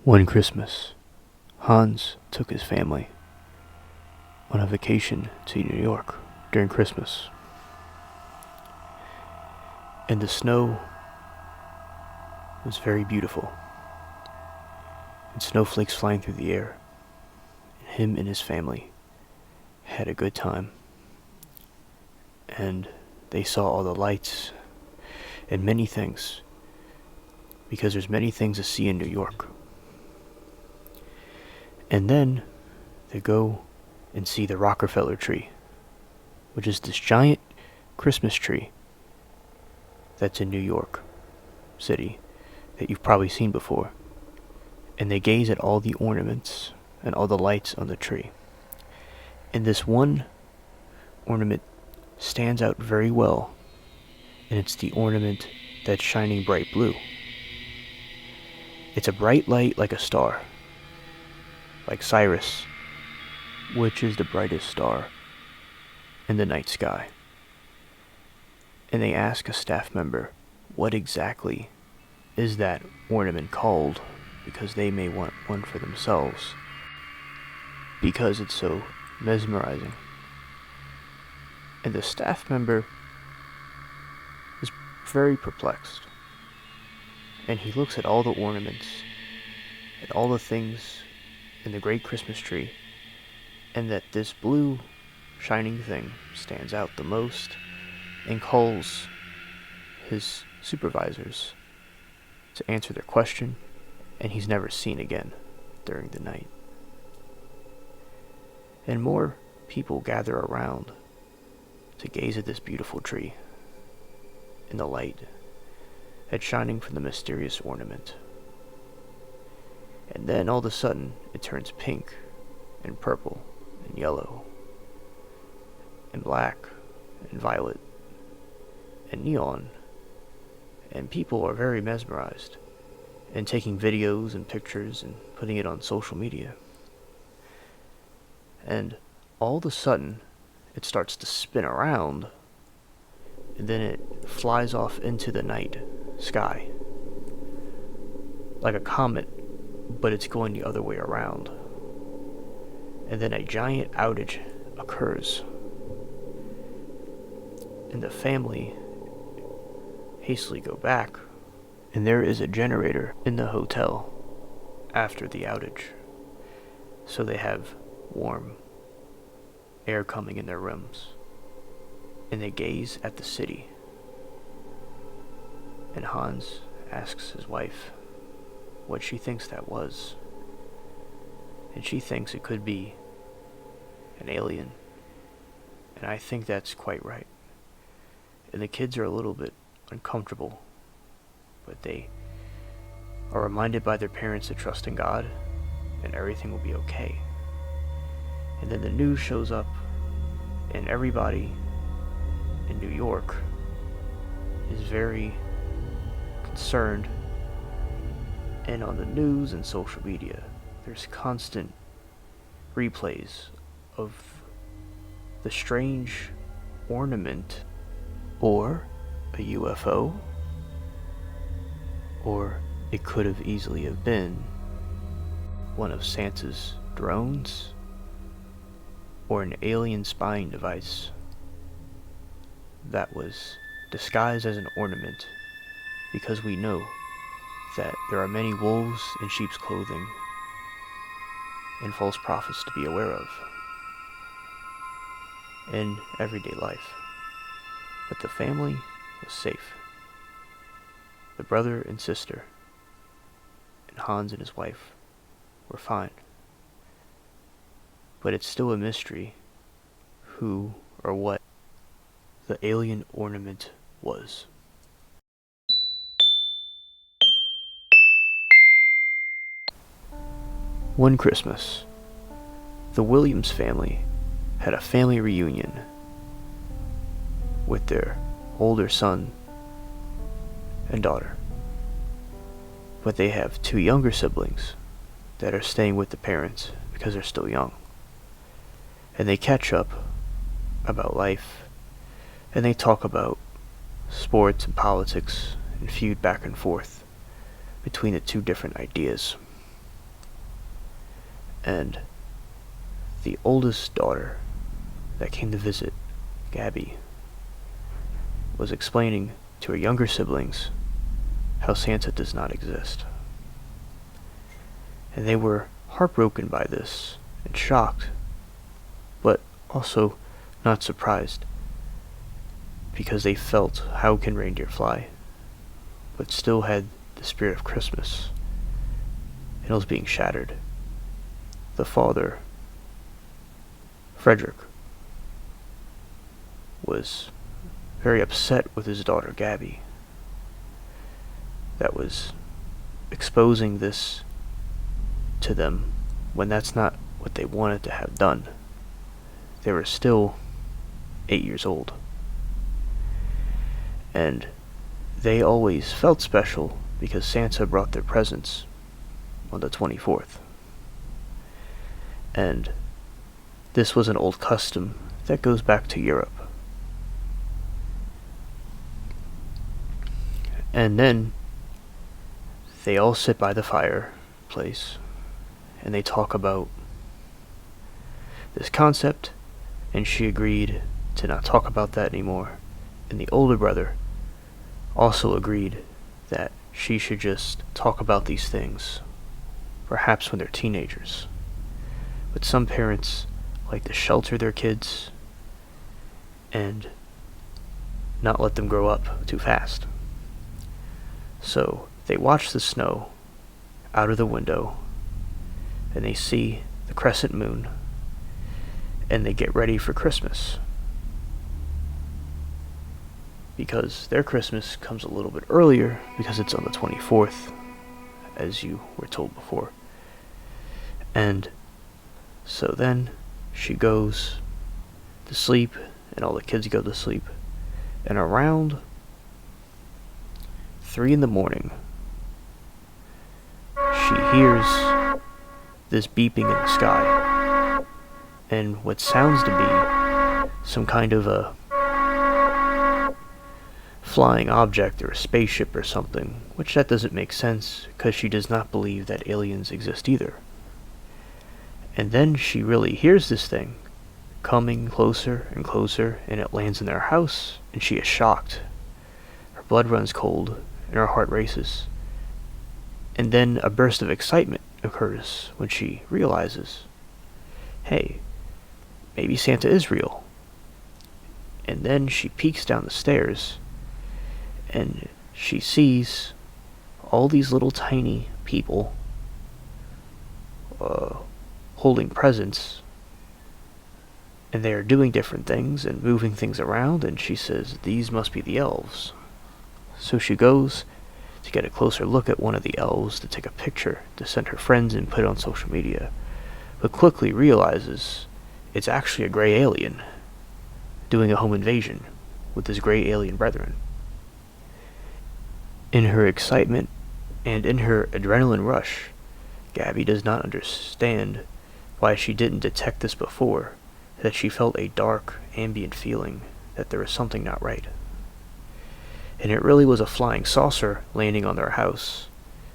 One Christmas, Hans took his family on a vacation to New York during Christmas. And the snow was very beautiful, and snowflakes flying through the air. And him and his family had a good time, and they saw all the lights and many things, because there's many things to see in New York. And then they go and see the Rockefeller tree, which is this giant Christmas tree that's in New York City that you've probably seen before. And they gaze at all the ornaments and all the lights on the tree. And this one ornament stands out very well, and it's the ornament that's shining bright blue. It's a bright light like a star, like Sirius, which is the brightest star in the night sky. And they ask a staff member, what exactly is that ornament called, because they may want one for themselves, because it's so mesmerizing. And the staff member is very perplexed, and he looks at all the ornaments and all the things in the great Christmas tree, and that this blue shining thing stands out the most, and calls his supervisors to answer their question, and he's never seen again during the night. And more people gather around to gaze at this beautiful tree in the light that's shining from the mysterious ornament. And then all of a sudden it turns pink and purple and yellow and black and violet and neon, and people are very mesmerized and taking videos and pictures and putting it on social media. And all of a sudden it starts to spin around, and then it flies off into the night sky like a comet, but it's going the other way around. And then a giant outage occurs, and the family hastily go back, and there is a generator in the hotel after the outage, so they have warm air coming in their rooms. And they gaze at the city, and Hans asks his wife what she thinks that was, and she thinks it could be an alien, and I think that's quite right. And the kids are a little bit uncomfortable, but they are reminded by their parents to trust in God, and everything will be okay. And then the news shows up, and everybody in New York is very concerned, and on the news and social media there's constant replays of the strange ornament, or a UFO, or it could have easily have been one of Santa's drones, or an alien spying device that was disguised as an ornament, because we know that there are many wolves in sheep's clothing and false prophets to be aware of in everyday life. But the family was safe. The brother and sister and Hans and his wife were fine. But it's still a mystery who or what the alien ornament was. One Christmas, the Williams family had a family reunion with their older son and daughter. But they have two younger siblings that are staying with the parents because they're still young. And they catch up about life, and they talk about sports and politics and feud back and forth between the two different ideas. And the oldest daughter that came to visit Gabby was explaining to her younger siblings how Santa does not exist. And they were heartbroken by this and shocked, but also not surprised, because they felt how can reindeer fly, but still had the spirit of Christmas, and it was being shattered. The father, Frederick, was very upset with his daughter Gabby, that was exposing this to them when that's not what they wanted to have done. They were still 8 years old. And they always felt special because Santa brought their presents on the 24th. And this was an old custom that goes back to Europe. And then they all sit by the fireplace and they talk about this concept, and she agreed to not talk about that anymore. And the older brother also agreed that she should just talk about these things, perhaps when they're teenagers. But some parents like to shelter their kids and not let them grow up too fast. So they watch the snow out of the window, and they see the crescent moon, and they get ready for Christmas, because their Christmas comes a little bit earlier because it's on the 24th, as you were told before. And so then she goes to sleep, and all the kids go to sleep, and around 3 in the morning, she hears this beeping in the sky, and what sounds to be some kind of a flying object or a spaceship or something, which that doesn't make sense because she does not believe that aliens exist either. And then she really hears this thing coming closer and closer, and it lands in their house, and she is shocked. Her blood runs cold and her heart races. And then a burst of excitement occurs when she realizes, hey, maybe Santa is real. And then she peeks down the stairs, and she sees all these little tiny people holding presents, and they are doing different things and moving things around, and she says, these must be the elves. So she goes to get a closer look at one of the elves to take a picture to send her friends and put it on social media, but quickly realizes it's actually a gray alien doing a home invasion with his gray alien brethren. In her excitement and in her adrenaline rush, Gabby does not understand why she didn't detect this before, that she felt a dark, ambient feeling that there was something not right. And it really was a flying saucer landing on their house,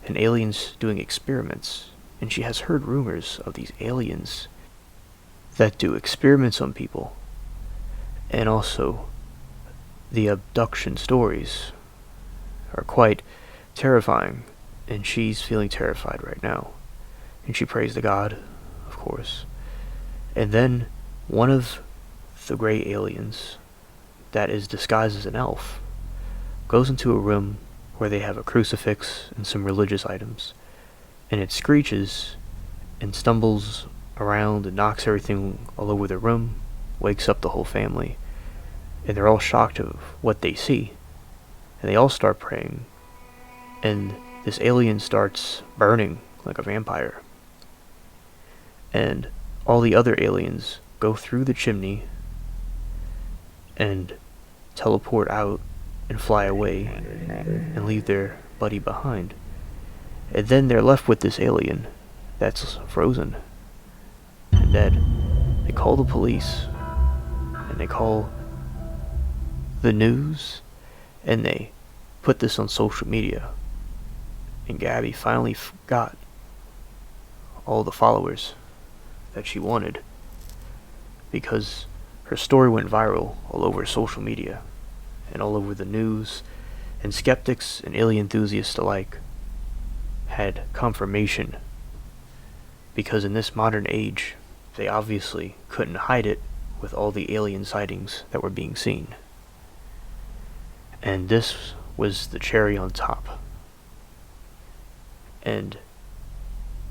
and aliens doing experiments, and she has heard rumors of these aliens that do experiments on people, and also the abduction stories are quite terrifying, and she's feeling terrified right now. And she prays to God, of course. And then one of the gray aliens that is disguised as an elf goes into a room where they have a crucifix and some religious items, and it screeches and stumbles around and knocks everything all over the room, wakes up the whole family, and they're all shocked of what they see, and they all start praying, and this alien starts burning like a vampire, and all the other aliens go through the chimney and teleport out and fly away and leave their buddy behind. And then they're left with this alien that's frozen and dead. They call the police, and they call the news, and they put this on social media. And Gabby finally got all the followers that she wanted, because her story went viral all over social media and all over the news, and skeptics and alien enthusiasts alike had confirmation, because in this modern age, they obviously couldn't hide it with all the alien sightings that were being seen. And this was the cherry on top. And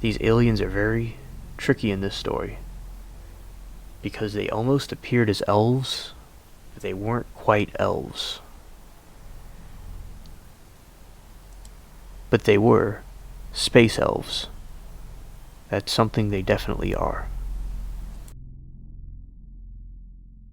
these aliens are very tricky in this story, because they almost appeared as elves, but they weren't quite elves. But they were space elves. That's something they definitely are.